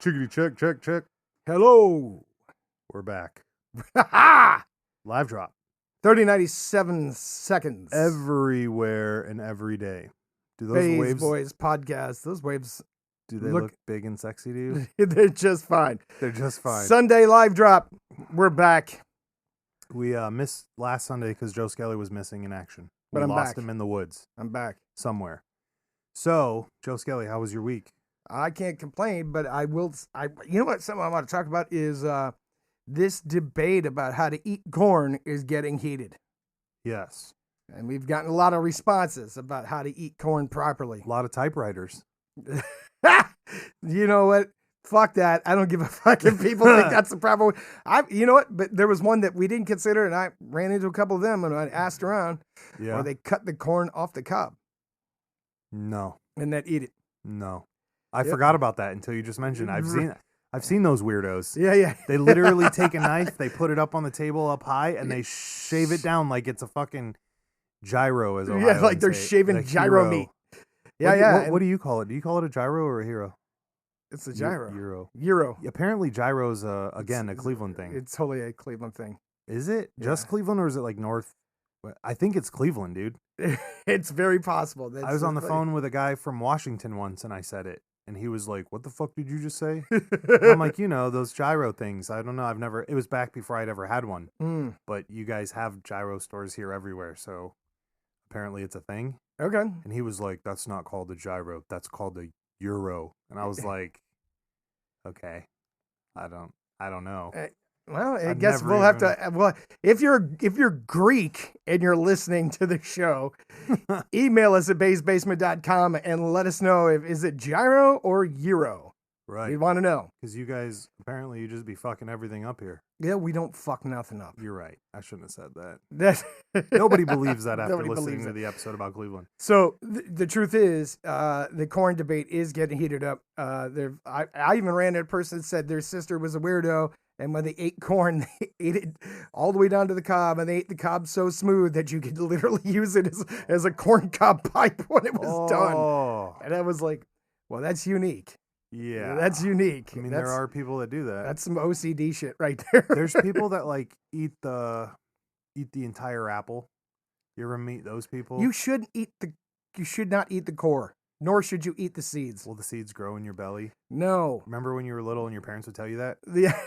Chickity check, check, check. Hello. We're back. Ha! Live drop. 3097 seconds. Everywhere and every day. Do those Phase waves, Boys podcast. Those waves, do they look big and sexy to you? they're just fine. They're just fine. Sunday live drop. We're back. We missed last Sunday because Joe Skelly was missing in action. But we I'm lost back. him in the woods I'm back. somewhere. So, Joe Skelly, how was your week? I can't complain, but I will. You know what? Something I want to talk about is this debate about how to eat corn is getting heated. Yes. And we've gotten a lot of responses about how to eat corn properly. A lot of typewriters. You know what? Fuck that. I don't give a fuck if people think that's the proper way. You know what? But there was one that we didn't consider, and I ran into a couple of them, and I asked around, Yeah. where they cut the corn off the cob No. and then eat it. No. I Yep. forgot about that until you just mentioned. I've seen those weirdos. Yeah. They literally take a knife, they put it up on the table up high, and they shave it down like it's a fucking gyro, as Ohioans like they're say. shaving The gyro hero. meat. Yeah. What do you call it? Do you call it a gyro or a hero? It's a gyro. Euro. Euro. Apparently, gyro's again a Cleveland thing. It's totally a Cleveland thing. Is it just Yeah. Cleveland or is it like North? I think it's Cleveland, dude. It's very possible. I was on the phone with a guy from Washington once, and I said it, and he was like, "What the fuck did you just say?" And I'm like, those gyro things. I don't know. It was back before I'd ever had one. Mm, But you guys have gyro stores here everywhere, so apparently it's a thing. okay. And he was like, "That's not called a gyro. That's called a euro." And I was like, "Okay, I don't know." Well, I I've guess never we'll have even- to. Well, if you're Greek and you're listening to the show, email us at basebasement.com and let us know is it gyro or euro. Right? We want to know. Because you guys apparently you just be fucking everything up here. Yeah, we don't fuck nothing up. You're right. I shouldn't have said that. That Nobody believes that after Nobody listening believes to it. the episode about Cleveland. So the truth is, the corn debate is getting heated up. I even ran into a person that said their sister was a weirdo, and when they ate corn, they ate it all the way down to the cob, and they ate the cob so smooth that you could literally use it as a corn cob pipe when it was done. Oh, And I was like, well, that's unique. yeah. That's unique. I mean, that's, there are people that do that. that's some OCD shit right there. There's people that like eat the entire apple. You ever meet those people? You should not eat the core, nor should you eat the seeds. Will the seeds grow in your belly? No. Remember when you were little and your parents would tell you that?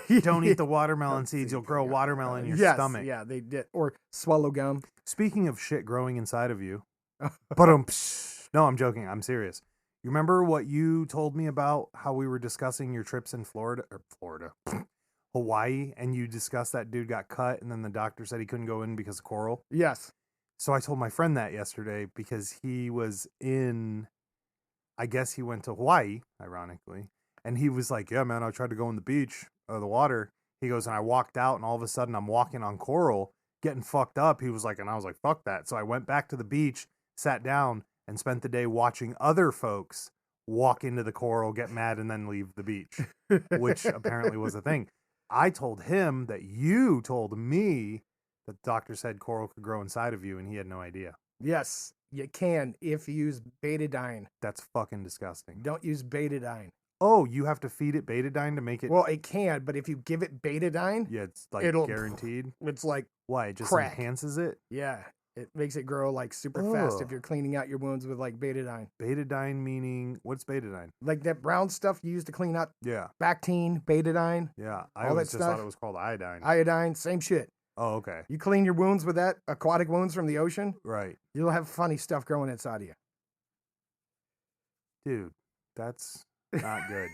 You Don't eat the watermelon seeds. You'll grow watermelon in your Yes, stomach. Yeah, they did. Or swallow gum. Speaking of shit growing inside of you, no, I'm joking. I'm serious. You remember what you told me about how we were discussing your trips in Hawaii, and you discussed that dude got cut, and then the doctor said he couldn't go in because of coral? Yes. So I told my friend that yesterday because he was I guess he went to Hawaii, ironically, and he was like, "Yeah, man, I tried to go in the beach, the water." He goes, and I walked out, and all of a sudden I'm walking on coral, getting fucked up. He was like, and I was like, "Fuck that." So I went back to the beach, sat down, and spent the day watching other folks walk into the coral, get mad, and then leave the beach, which apparently was a thing. I told him that you told me that the doctor said coral could grow inside of you, and he had no idea. Yes, you can if you use betadine. That's fucking disgusting. Don't use betadine. Oh, you have to feed it betadine to make it. Well, it can, but if you give it betadine, Yeah, it's like it'll- guaranteed. it's like, Why? It just crack. enhances it. yeah, it makes it grow like super fast if Ugh. you're cleaning out your wounds with like betadine. Betadine meaning what's betadine? Like that brown stuff you use to clean out Yeah, Bactine, betadine, yeah. I All always that just thought stuff? it was called iodine. iodine, same shit. Oh, okay. You clean your wounds with that, aquatic wounds from the ocean, Right, you'll have funny stuff growing inside of you. dude. That's not good.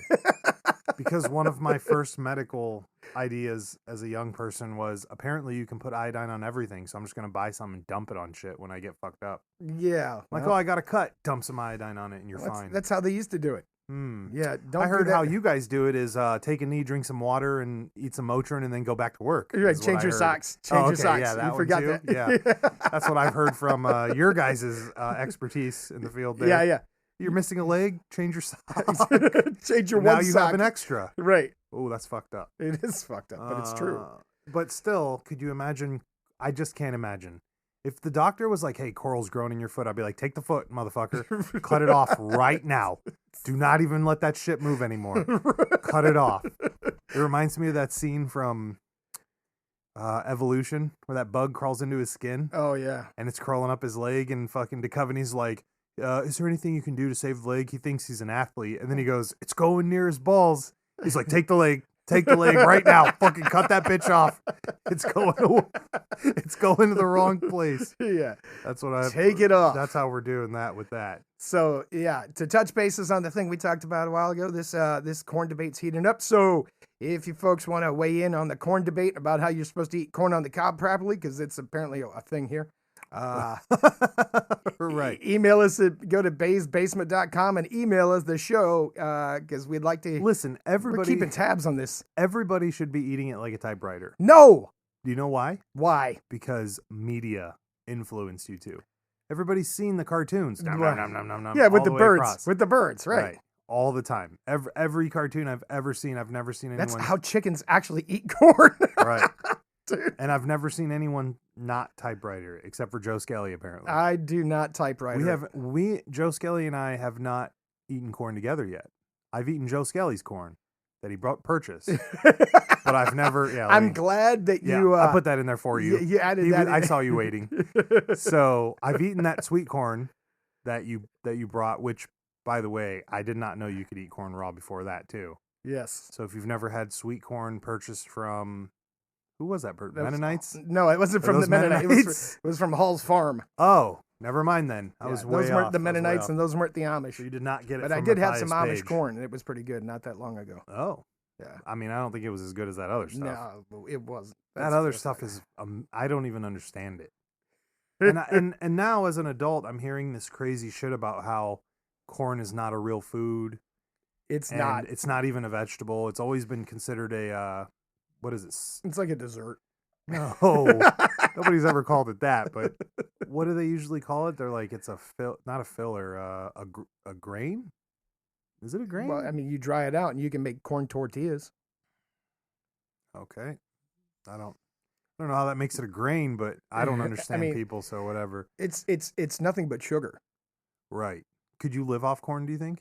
Because one of my first medical ideas as a young person was apparently you can put iodine on everything. So I'm just gonna buy some and dump it on shit when I get fucked up. Yeah. Like, well, oh, I got a cut. Dump some iodine on it, and you're that's, fine. that's how they used to do it. Hmm. Yeah. Don't I do heard that. how you guys do it is take a knee, drink some water, and eat some Motrin, and then go back to work. You're right, is what change I your heard. socks. Oh, Change your okay, socks. yeah, that you one forgot too? that. That's what I've heard from your guys' expertise in the field there. Yeah. You're missing a leg, change your socks. Change your now one you sock. have an extra. Right. Oh, that's fucked up. It is fucked up, but it's true. But still, could you imagine? I just can't imagine. If the doctor was like, "Hey, coral's growing in your foot," I'd be like, "Take the foot, motherfucker. Cut it off right now. Do not even let that shit move anymore. Cut it off. It reminds me of that scene from Evolution where that bug crawls into his skin. Oh, yeah. And it's crawling up his leg, and fucking Duchovny's like, is there anything you can do to save the leg? He thinks he's an athlete. And then he goes, it's going near his balls. He's like, take the leg. Take the leg right now. Fucking cut that bitch off. It's going to the wrong place. Yeah. That's what I Take it off. That's how we're doing that with that. So, yeah, to touch bases on the thing we talked about a while ago, this corn debate's heating up. So, if you folks want to weigh in on the corn debate about how you're supposed to eat corn on the cob properly, because it's apparently a thing here, right. Email us go to baysbasement.com and email us the show because we'd like to listen. We're keeping tabs on this. Everybody should be eating it like a typewriter. No. Do you know why? Why? Because media influenced you to. Everybody's seen the cartoons. Nom, Right. nom, nom, nom, nom, Yeah, with all the way birds. across. With the birds, right? All the time. Every cartoon I've ever seen, I've never seen anyone. That's how chickens actually eat corn. Right. Dude. And I've never seen anyone not typewriter except for Joe Skelly, apparently. I do not typewriter. Joe Skelly and I have not eaten corn together yet. I've eaten Joe Skelly's corn that he purchased, but I've never. Yeah, I'm glad that you. I put that in there for you. You added that. I saw you waiting. So I've eaten that sweet corn that you brought, which, by the way, I did not know you could eat corn raw before that too. Yes. So if you've never had sweet corn purchased from, who was that? Mennonites? No, it wasn't from the Mennonites. It was from Hall's Farm. Oh, never mind then. I was way those weren't off. the Mennonites and those weren't the Amish. So you did not get it. But from I did have some Matthias Amish Page. corn, and it was pretty good not that long ago. Oh, yeah. I mean, I don't think it was as good as that other stuff. No, it wasn't. That other stuff is, I don't even understand it. And now as an adult, I'm hearing this crazy shit about how corn is not a real food. It's not. It's not even a vegetable. It's always been considered a, what is it? It's like a dessert. No, nobody's ever called it that. But what do they usually call it? They're like, it's not a filler, a grain. Is it a grain? Well, I mean, you dry it out and you can make corn tortillas. Okay, I don't know how that makes it a grain, but I don't understand people, so whatever. It's nothing but sugar. Right. Could you live off corn, do you think?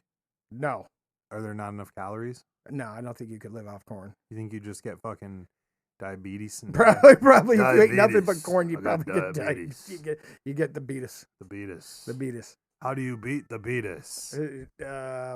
No. Are there not enough calories? No, I don't think you could live off corn. You think you just get fucking diabetes? And probably if you ate nothing but corn, you probably get diabetes. You get the beatus. The beatus. The beatus. How do you beat the beatus?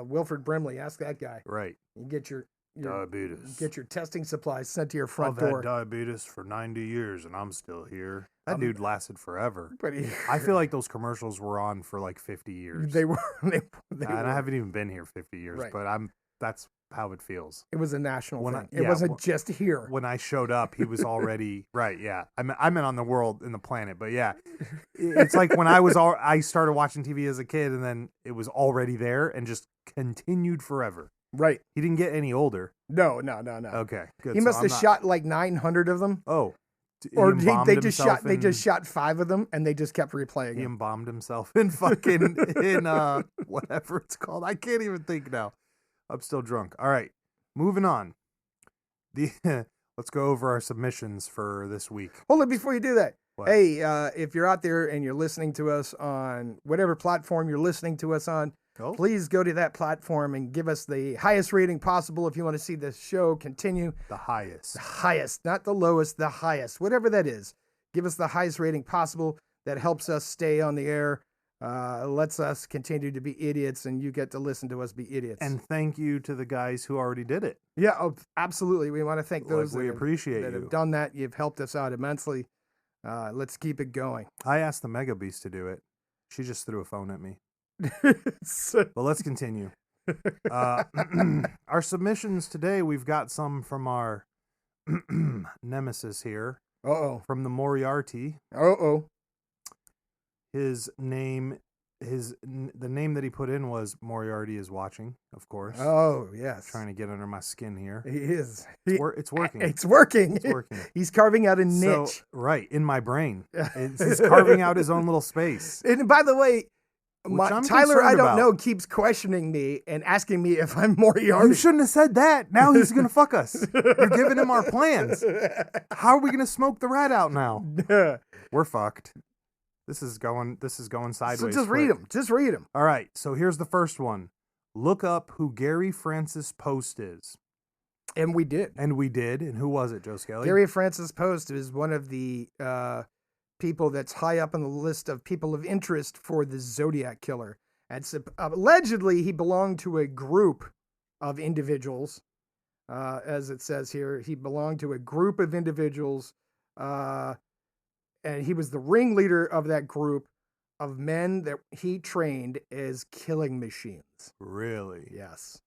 Wilford Brimley, ask that guy. Right. You get your diabetes. Get your testing supplies sent to your front I've door. had diabetes for 90 years and I'm still here. That dude lasted forever. But I feel like those commercials were on for like 50 years. They were. They and I haven't even been here 50 years, right. but that's how it feels. It was a national thing. It wasn't just here. When I showed up, he was already right. Yeah, I meant on the world and the planet, but yeah, it's like when I started watching TV as a kid, and then it was already there and just continued forever. Right. He didn't get any older. No. Okay, good. He must have shot like 900 of them. Oh. Or they just shot 5 of them and they just kept replaying. He embalmed himself in fucking whatever it's called. I can't even think now. I'm still drunk. All right, moving on. Let's go over our submissions for this week. Hold it before you do that. What? Hey, if you're out there and you're listening to us on whatever platform you're listening to us on, please go to that platform and give us the highest rating possible if you want to see the show continue. The highest. The highest, not the lowest, the highest, whatever that is. Give us the highest rating possible. That helps us stay on the air. Lets us continue to be idiots, and you get to listen to us be idiots. And thank you to the guys who already did it. Yeah, absolutely. We want to thank those we appreciate that you. have done that. You've helped us out immensely. Let's keep it going. I asked the Mega Beast to do it. She just threw a phone at me. But let's continue. Our submissions today, we've got some from our nemesis here. Uh-oh. From the Moriarty. Uh-oh. The name that he put in was Moriarty is watching, of course. Oh, yes. Trying to get under my skin here. He is. It's working. It's working. It's working. He's carving out a niche. Right, in my brain. He's carving out his own little space. And by the way, Tyler, I don't know, keeps questioning me and asking me if I'm Moriarty. You shouldn't have said that. Now he's going to fuck us. You're giving him our plans. How are we going to smoke the rat out now? We're fucked. This is going sideways. So just read them. Just read them. All right. So here's the first one. look up who Gary Francis Post is. And we did. And we did. And who was it, Joe Skelly? Gary Francis Post is one of the people that's high up on the list of people of interest for the Zodiac Killer. And allegedly, he belonged to a group of individuals. As it says here, he belonged to a group of individuals. And he was the ringleader of that group of men that he trained as killing machines. Really? Yes.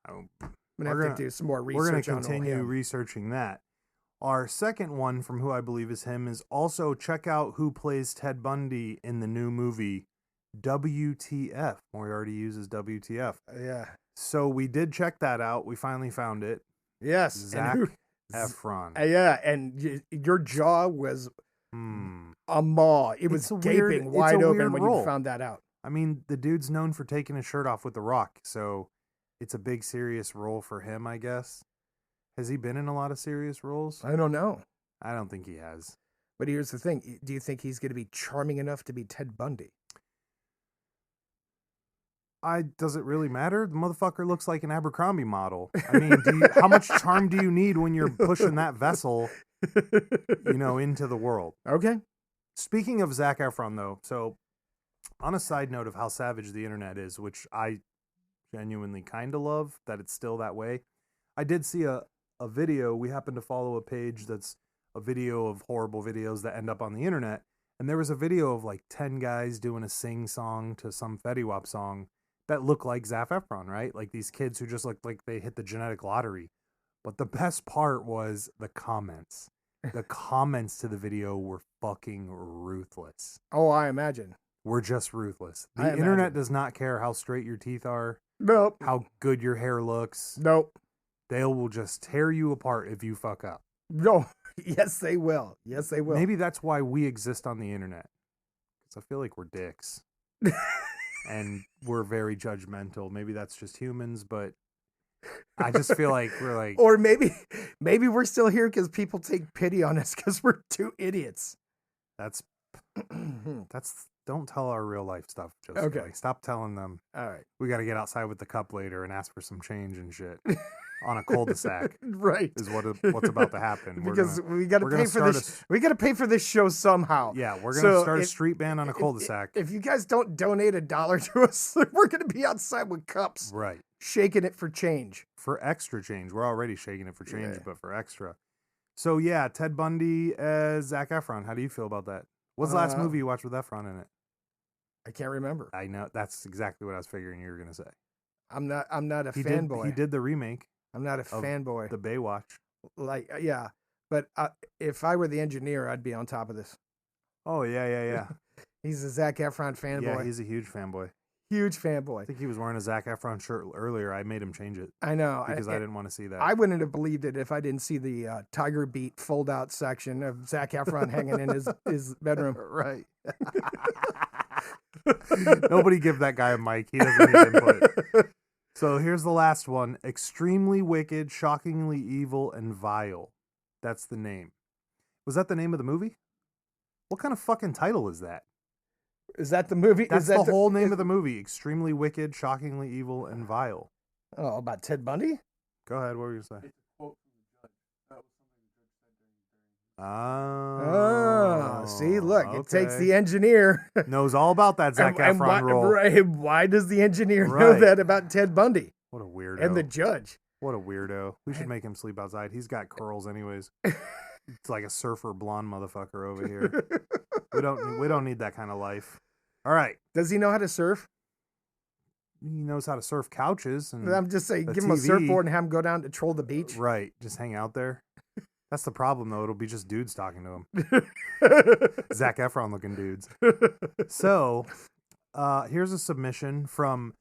Oh, I'm going to have to do some more research. We're going to on continue him. researching that. Our second one from who I believe is him is also check out who plays Ted Bundy in the new movie WTF. Moriarty uses WTF. Yeah. So we did check that out. We finally found it. Yes. Zac Efron. Yeah, and your jaw was a maw. It was gaping wide open when you found that out. I mean, the dude's known for taking his shirt off with The Rock, so it's a big, serious role for him, I guess. Has he been in a lot of serious roles? I don't know. I don't think he has. But here's the thing. Do you think he's going to be charming enough to be Ted Bundy? Does it really matter? The motherfucker looks like an Abercrombie model. I mean, how much charm do you need when you're pushing that vessel, into the world? Okay. Speaking of Zac Efron, though, so on a side note of how savage the internet is, which I genuinely kind of love that it's still that way, I did see a video. We happen to follow a page that's a video of horrible videos that end up on the internet, and there was a video of like 10 guys doing a sing song to some Fetty Wap song that looked like Zac Efron, right? Like these kids who just looked like they hit the genetic lottery. But the best part was the comments. The comments to the video were fucking ruthless. Oh, I imagine. We're just ruthless. The internet does not care how straight your teeth are. Nope. How good your hair looks. Nope. They will just tear you apart if you fuck up. No. Yes, they will. Yes, they will. Maybe that's why we exist on the internet. Because I feel like we're dicks. And we're very judgmental. Maybe that's just humans, but I just feel like we're like... Or maybe we're still here because people take pity on us because we're two idiots. That's... Don't tell our real life stuff, Joseph. Okay. Like, stop telling them. All right. We got to get outside with the cup later and ask for some change and shit. On a cul-de-sac. Right. Is what's about to happen. Because we got to pay for this. We got to pay for this show somehow. Yeah, we're going to start a street band on a cul-de-sac. If you guys don't donate $1 to us, we're going to be outside with cups. Right. Shaking it for change. For extra change. We're already shaking it for change, but for extra. So yeah, Ted Bundy as Zac Efron. How do you feel about that? What's the last movie you watched with Efron in it? I can't remember. I know. That's exactly what I was figuring you were going to say. I'm not a fanboy. He did the remake. I'm not a fanboy. The Baywatch. Like, yeah. But if I were the engineer, I'd be on top of this. Oh, yeah. He's a Zac Efron fanboy. Yeah, he's a huge fanboy. Huge fanboy. I think he was wearing a Zac Efron shirt earlier. I made him change it. I know. Because I didn't want to see that. I wouldn't have believed it if I didn't see the Tiger Beat fold-out section of Zac Efron hanging in his bedroom. Right. Nobody give that guy a mic. He doesn't need input. So here's the last one. Extremely wicked, shockingly evil, and vile. That's the name. Was that the name of the movie? What kind of fucking title is that? Is that the movie? That's the whole name of the movie. Extremely wicked, shockingly evil, and vile. Oh, about Ted Bundy? Go ahead. What were you going to say? See, look, okay. It takes the engineer. Knows all about that Zac Efron role. Right, why does the engineer know that about Ted Bundy? What a weirdo. And the judge. What a weirdo. We should make him sleep outside. He's got curls anyways. It's like a surfer blonde motherfucker over here. We don't need that kind of life. All right. Does he know how to surf? He knows how to surf couches. And I'm just saying, give him a surfboard and have him go down to troll the beach. Right. Just hang out there. That's the problem, though. It'll be just dudes talking to him. Zac Efron looking dudes. So, here's a submission from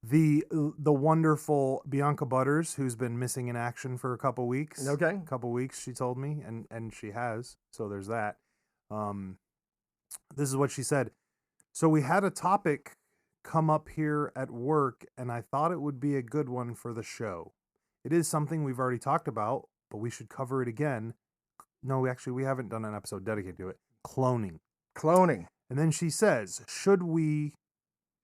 the wonderful Bianca Butters, who's been missing in action for a couple weeks. Okay. A couple weeks, she told me, and she has. So there's that. This is what she said. So we had a topic come up here at work, and I thought it would be a good one for the show. It is something we've already talked about, but we should cover it again. No, we haven't done an episode dedicated to it. Cloning. And then she says, should we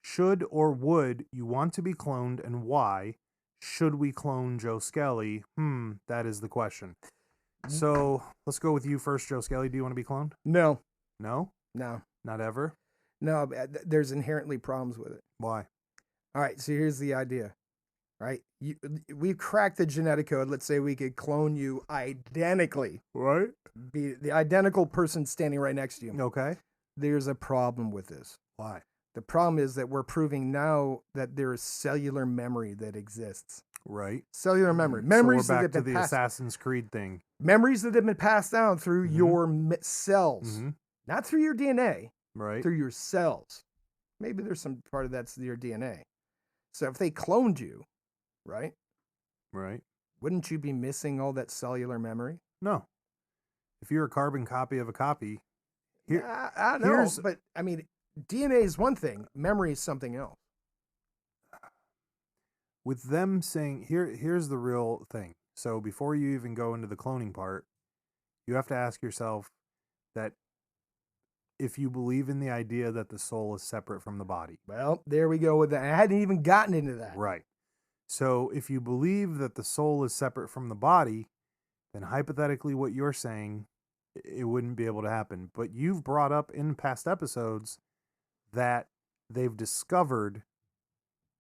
Should or would you want to be cloned, and why? Should we clone Joe Skelly? That is the question. So let's go with you first, Joe Skelly. Do you want to be cloned? No. No? No. Not ever? No, there's inherently problems with it. Why? All right, so here's the idea, right? We've cracked the genetic code. Let's say we could clone you identically. Right? Be the identical person standing right next to you. Okay. There's a problem with this. Why? The problem is that we're proving now that there is cellular memory that exists. Right. Cellular memory. Memories so we're back that have to been the passed. Assassin's Creed thing. Memories that have been passed down through Mhm. your cells, not through your DNA, Right. through your cells. Maybe there's some part of that's your DNA. So if they cloned you, right? Right. Wouldn't you be missing all that cellular memory? No. If you're a carbon copy of a copy, I know, but I mean, DNA is one thing. Memory is something else. with them saying here's the real thing. So before you even go into the cloning part, you have to ask yourself that if you believe in the idea that the soul is separate from the body. Well, there we go with that. I hadn't even gotten into that. Right. So if you believe that the soul is separate from the body, then hypothetically what you're saying, it wouldn't be able to happen. But you've brought up in past episodes that they've discovered.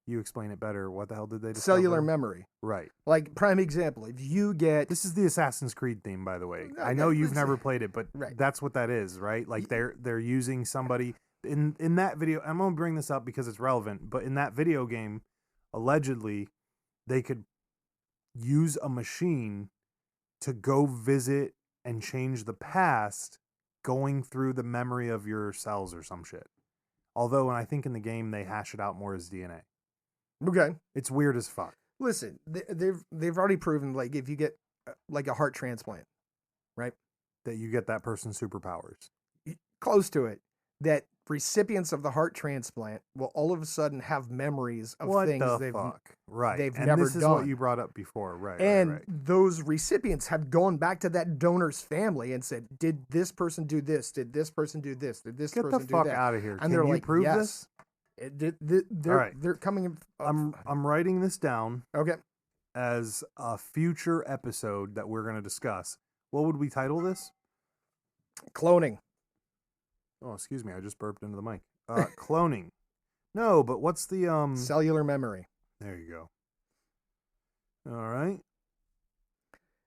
You explain it better. What the hell did they discover? Cellular memory. Right. Like, prime example, if you get... This is the Assassin's Creed theme, by the way. No, I know you've it's- never played it, but Right. that's what that is, right? Like they're using somebody in that video. I'm gonna bring this up because it's relevant. But in that video game, allegedly, they could use a machine to go visit and change the past, going through the memory of your cells or some shit. Although, I think in the game they hash it out more as DNA. Okay. It's weird as fuck. Listen, they've already proven, like, if you get, like, a heart transplant, right? That you get that person's superpowers. Close to it, that recipients of the heart transplant will all of a sudden have memories of What things the they've fuck? Right. they've and never this is done. what you brought up before. Right. and right. those recipients have gone back to that donor's family and said, "Did this person do this? Did this person do this? Did this Get person the do fuck that?" out of here. And Can they're you like, prove "Yes." this? They're coming. I'm writing this down Okay. as a future episode that we're going to discuss. What would we title this? Cloning. Oh, excuse me. I just burped into the mic. Cloning. No, but what's the Cellular memory. There you go. All right.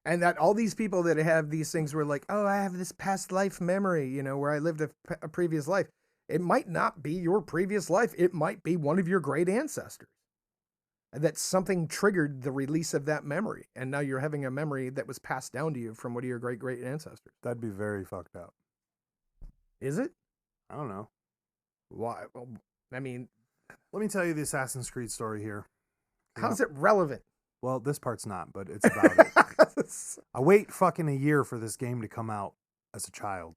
And that all these people that have these things were like, "Oh, I have this past life memory, where I lived a previous life." It might not be your previous life. It might be one of your great ancestors. And that something triggered the release of that memory. And now you're having a memory that was passed down to you from one of your great ancestors. That'd be very fucked up. Is it? I don't know. Why? Well, I mean, Let me tell you the Assassin's Creed story here. how's it relevant? Well, this part's not, but it's about it. I wait fucking a year for this game to come out as a child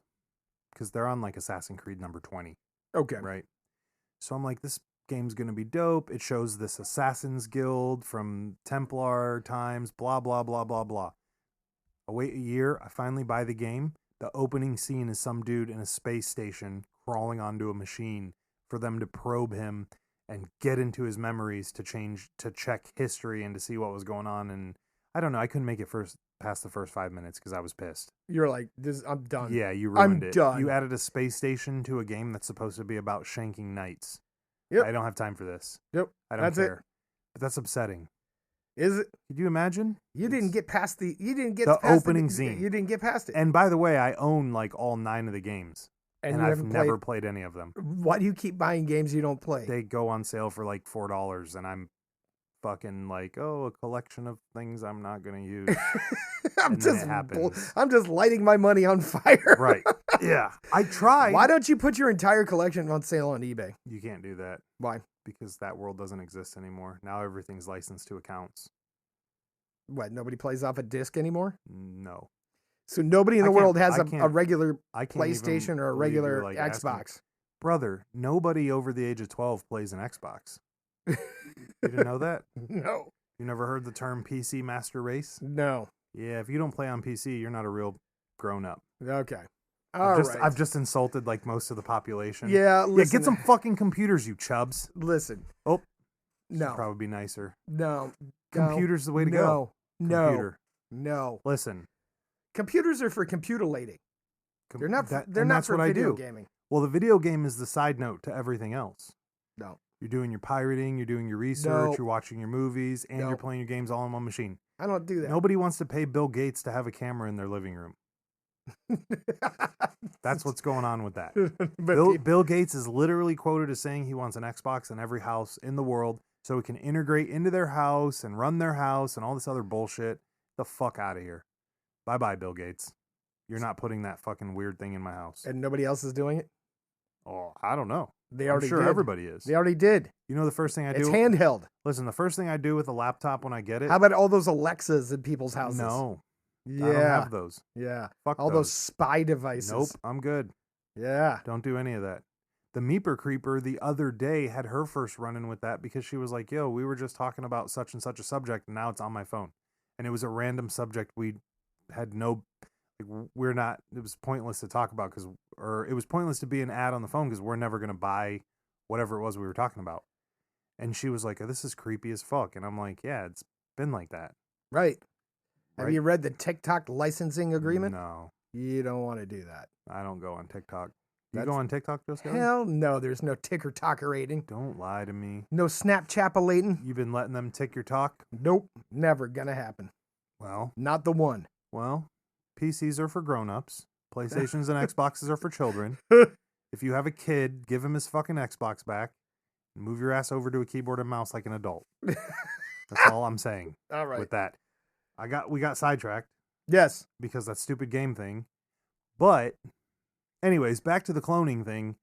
because they're on like Assassin's Creed number 20, Okay. right? So I'm like, this game's going to be dope. It shows this Assassin's Guild from Templar times, blah, blah, blah, blah, blah. I wait a year. I finally buy the game. The opening scene is some dude in a space station crawling onto a machine for them to probe him and get into his memories to check history and to see what was going on. And I don't know. I couldn't make it past the first 5 minutes because I was pissed. You're like, I'm done. Yeah, you ruined it. done. You added a space station to a game that's supposed to be about shanking knights. Yep. I don't have time for this. Yep. I don't That's it. care. But that's upsetting. Is it? Could you imagine? You didn't get past the. You didn't get The past opening scene. You didn't get past it. And by the way, I own like all 9 of the games. And you I've haven't never played any of them. Why do you keep buying games you don't play? They go on sale for like $4 and I'm fucking like, oh, a collection of things I'm not going to use. I'm and then just it happens. I'm just lighting my money on fire. Right. Yeah. I tried. Why don't you put your entire collection on sale on eBay? You can't do that Why? because that world doesn't exist anymore. Now everything's licensed to accounts. What? Nobody plays off a disc anymore? No. So nobody in I the can't- world has I a can't regular I can't even PlayStation or a believe you're, regular like, asking- Xbox. Brother, nobody over the age of 12 plays an Xbox. You didn't know that? No. You never heard the term PC Master Race? No. Yeah, if you don't play on PC, you're not a real grown up. Okay. I've just insulted like most of the population. Yeah, listen. Get some fucking computers, you chubs. Listen. Oh, no. Should probably be nicer. No. Computer's the way to go. No. Listen. Computers are for computilating. They're not. They're not for what video I do. gaming. Well, the video game is the side note to everything else. No. You're doing your pirating. You're doing your research. You're watching your movies, and you're playing your games all in one machine. I don't do that. Nobody wants to pay Bill Gates to have a camera in their living room. That's what's going on with that. Bill Gates is literally quoted as saying he wants an Xbox in every house in the world so it can integrate into their house and run their house and all this other bullshit. The fuck out of here. Bye-bye, Bill Gates. You're not putting that fucking weird thing in my house. And nobody else is doing it? Oh, I don't know. They already I'm sure did. everybody is. They already did. You know the first thing I do? It's handheld. Listen, the first thing I do with a laptop when I get it. How about all those Alexas in people's houses? No. Yeah. I don't have those. Yeah. Fuck all those spy devices. Nope, I'm good. Yeah. Don't do any of that. The Meeper Creeper the other day had her first run-in with that because she was like, yo, we were just talking about such and such a subject, and now it's on my phone. And it was a random subject we had no... We're not... It was pointless to talk about or it was pointless to be an ad on the phone because we're never going to buy whatever it was we were talking about. And she was like, oh, this is creepy as fuck. And I'm like, yeah, it's been like that. Right. Have you read the TikTok licensing agreement? No. You don't want to do that. I don't go on TikTok. You go on TikTok, Joe Skelly? Hell no, there's no ticker-tockerating. Don't lie to me. No Snapchapulating. You've been letting them tick your talk? Nope, never gonna happen. Well. Not the one. Well, PCs are for grown-ups. PlayStations and Xboxes are for children. If you have a kid, give him his fucking Xbox back. And move your ass over to a keyboard and mouse like an adult. That's all I'm saying. All right. With that. We got sidetracked. Yes. Because that stupid game thing. But, anyways, back to the cloning thing.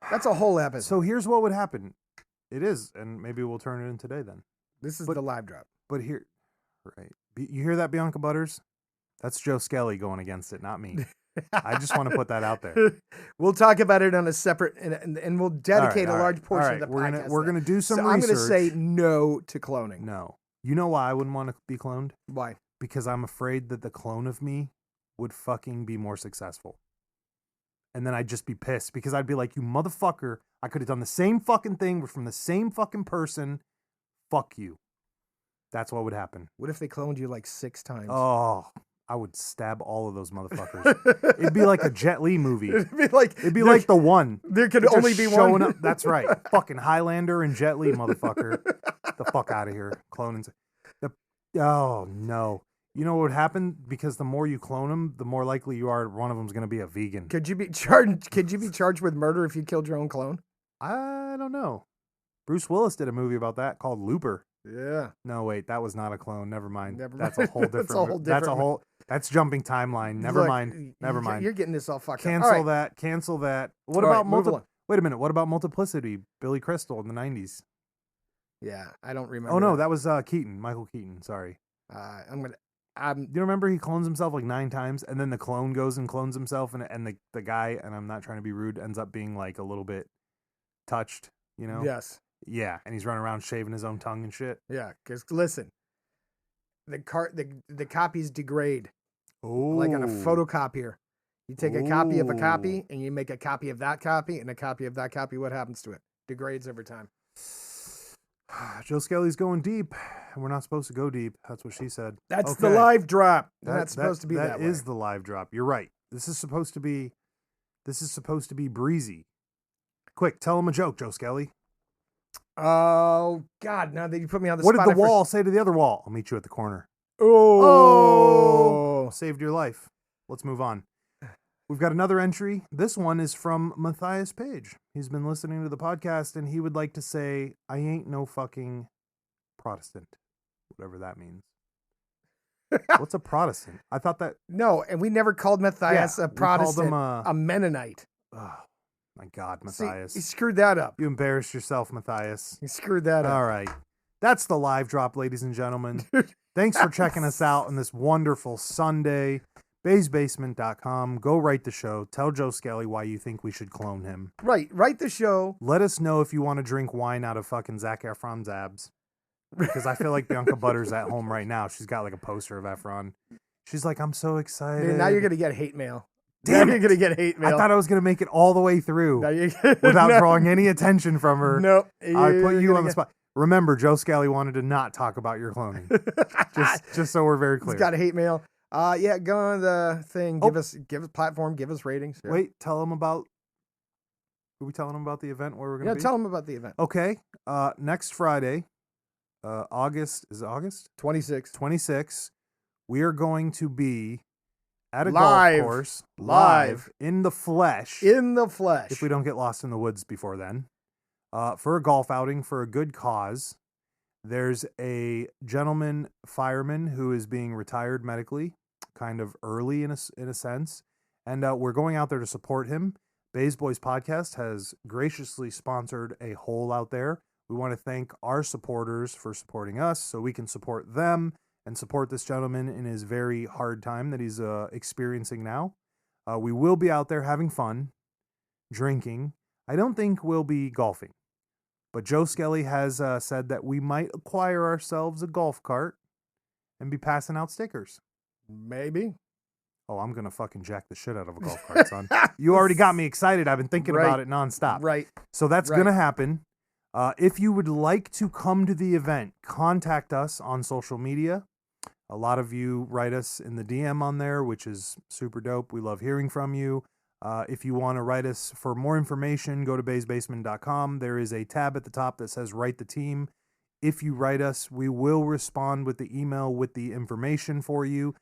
That's a whole episode. So here's what would happen. It is, and maybe we'll turn it in today then. This is the live drop. But here, right. You hear that, Bianca Butters? That's Joe Skelly going against it, not me. I just want to put that out there. We'll talk about it on a separate, and we'll dedicate a large portion of the podcast. We're gonna do some research. I'm going to say no to cloning. No. You know why I wouldn't want to be cloned? Why? Because I'm afraid that the clone of me would fucking be more successful. And then I'd just be pissed because I'd be like, you motherfucker, I could have done the same fucking thing. We're from the same fucking person. Fuck you. That's what would happen. What if they cloned you like 6 times? Oh, I would stab all of those motherfuckers. It'd be like a Jet Li movie. It'd be like The One. There could only be one. Up. That's right. Fucking Highlander and Jet Li, motherfucker. The fuck out of here. Cloning. Oh, no. You know what would happen? Because the more you clone them, the more likely you are one of them's going to be a vegan. Could you be charged with murder if you killed your own clone? I don't know. Bruce Willis did a movie about that called Looper. Yeah. No, wait, that was not a clone. Never mind. That's a whole different. That's jumping timeline. Never mind. You're getting this all fucked Cancel up. that. Cancel that. What about Wait a minute. What about Multiplicity? Billy Crystal in the 90s. Yeah, I don't remember. Oh no, that was Keaton. Michael Keaton. Sorry. Do you remember he clones himself like 9 times, and then the clone goes and clones himself, and the guy, and I'm not trying to be rude, ends up being like a little bit touched. You know? Yes. Yeah, and he's running around shaving his own tongue and shit. Yeah, because listen, the copies degrade. Oh. Like on a photocopier. You take a copy of a copy, and you make a copy of that copy, and a copy of that copy. What happens to it? Degrades over time. Joe Skelly's going deep, and we're not supposed to go deep. That's what she said. That's the live drop. That's supposed to be that way. That is the live drop. You're right. This is supposed to be breezy. Quick, tell him a joke, Joe Skelly. Oh, God, now that you put me on the spot. What did the wall say to the other wall? I'll meet you at the corner. Oh. Saved your life. Let's move on. We've got another entry. This one is from Matthias Page. He's been listening to the podcast, and he would like to say, I ain't no fucking Protestant. Whatever that means. What's a Protestant? I thought that... No, and we never called Matthias a Protestant, we called him a Mennonite. Oh, my God, Matthias. See, he screwed that up. You embarrassed yourself, Matthias. He screwed that up. All right. That's the live drop, ladies and gentlemen. Thanks for checking us out on this wonderful Sunday. BaysBasement.com. Go write the show. Tell Joe Skelly why you think we should clone him. Right. Write the show. Let us know if you want to drink wine out of fucking Zac Efron's abs. Because I feel like Bianca Butters at home right now. She's got like a poster of Efron. She's like, I'm so excited. Dude, now you're going to get hate mail. Damn now it. you're gonna get hate mail. I thought I was going to make it all the way through Now you- without no, drawing any attention from her. Nope. I put You're you gonna on the get- spot. Remember, Joe Scally wanted to not talk about your cloning. just so we're very clear. He's got a hate mail. Yeah, go on the thing. Oh. Give us platform. Give us ratings. Yeah. Wait, tell them about. Are we telling them about the event where we're going Yeah, to be? tell them about the event. Okay. Next Friday, August 26. 26th, we are going to be at a Live. golf course, Live. in the flesh. In the flesh. If we don't get lost in the woods before then, for a golf outing for a good cause. There's a gentleman fireman who is being retired medically, kind of early in a sense, and we're going out there to support him. Bays Boys Podcast has graciously sponsored a hole out there. We want to thank our supporters for supporting us so we can support them and support this gentleman in his very hard time that he's experiencing now. We will be out there having fun, drinking. I don't think we'll be golfing. But Joe Skelly has said that we might acquire ourselves a golf cart and be passing out stickers. Maybe. Oh, I'm going to fucking jack the shit out of a golf cart, son. You already got me excited. I've been thinking about it nonstop. Right. So that's Right. going to happen. If you would like to come to the event, contact us on social media. A lot of you write us in the DM on there, which is super dope. We love hearing from you. If you want to write us for more information, go to baysbasement.com. There is a tab at the top that says Write the Team. If you write us, we will respond with the email with the information for you.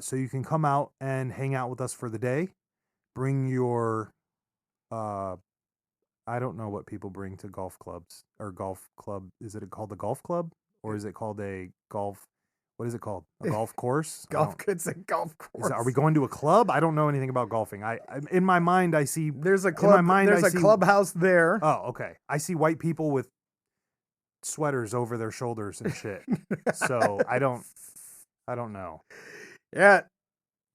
So you can come out and hang out with us for the day. Bring your, I don't know what people bring to golf clubs or golf club. Is it called the golf club or is it called a golf? What is it called? A golf course? It's a golf course. Are we going to a club? I don't know anything about golfing. I in my mind, I see. There's a in club. my mind, There's I a see- clubhouse there. Oh, okay. I see white people with sweaters over their shoulders and shit. So I don't know. Yeah.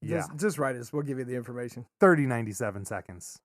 Yeah. Just write us. We'll give you the information. 97 seconds.